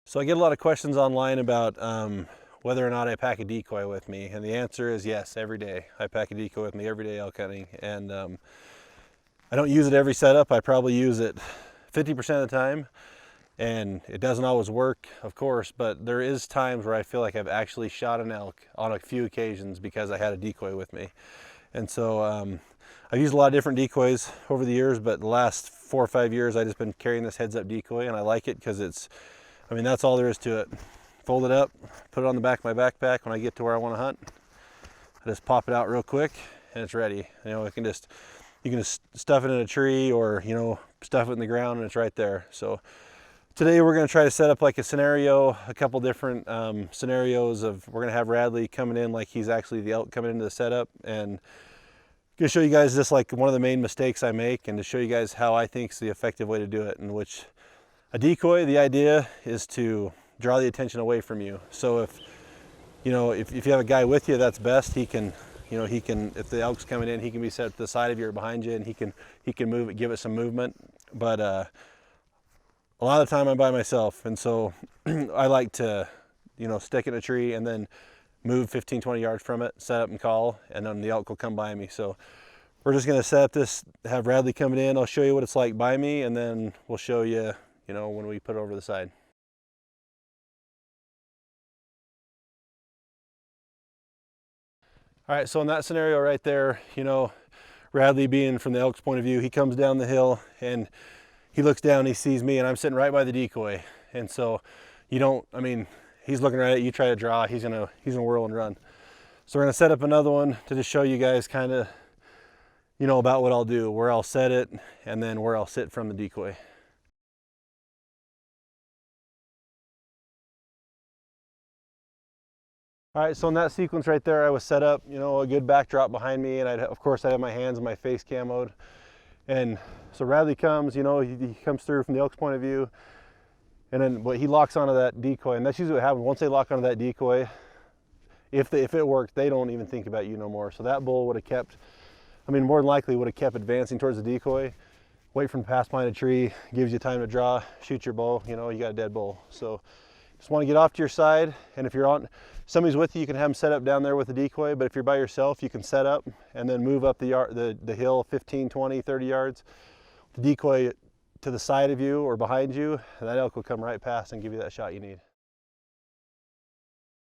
So I get a lot of questions online about whether or not I pack a decoy with me, and the answer is yes, every day. I pack a decoy with me every day elk hunting, and I don't use it every setup. I probably use it 50% of the time, and it doesn't always work, of course, but there is times where I feel like I've actually shot an elk on a few occasions because I had a decoy with me. And so I've used a lot of different decoys over the years, but the last 4 or 5 years I've just been carrying this heads-up decoy, and I like it because it's, I mean, that's all there is to it. Fold it up, put it on the back of my backpack. When I get to where I want to hunt, I just pop it out real quick and it's ready. You know, you can just stuff it in a tree, or, you know, stuff it in the ground and it's right there. So today we're going to try to set up like a scenario, a couple different scenarios of, we're going to have Radley coming in like he's actually the elk coming into the setup, and I'm going to show you guys just like one of the main mistakes I make, and to show you guys how I think is the effective way to do it. In which a decoy, the idea is to draw the attention away from you. So if you know, if you have a guy with you, that's best. He can, you know, if the elk's coming in, he can be set to the side of you or behind you, and he can move it, give it some movement. But a lot of the time I'm by myself, and so I like to, you know, stick in a tree and then move 15-20 yards from it, set up and call, and then the elk will come by me. So we're just going to set up this, have Radley coming in. I'll show you what it's like by me, and then we'll show you, you know, when we put it over the side. All right, so in that scenario right there, you know, Radley being from the elk's point of view, he comes down the hill and he looks down, he sees me, and I'm sitting right by the decoy. And so you don't, I mean, he's looking right at you, try to draw, he's gonna whirl and run. So we're gonna set up another one to just show you guys kind of, you know, about what I'll do, where I'll set it, and then where I'll sit from the decoy. All right, so in that sequence right there, I was set up, you know, a good backdrop behind me, and of course I have my hands and my face camoed. And so Radley comes, you know, he comes through from the elk's point of view, and then he locks onto that decoy, and that's usually what happens. Once they lock onto that decoy, if it worked, they don't even think about you no more. So that bull would have kept, I mean, more than likely would have kept advancing towards the decoy, wait for him to pass behind a tree, gives you time to draw, shoot your bow, you know, you got a dead bull. So just want to get off to your side, and if you're on, somebody's with you, you can have them set up down there with the decoy, but if you're by yourself, you can set up and then move up the hill 15, 20, 30 yards, the decoy to the side of you or behind you, and that elk will come right past and give you that shot you need.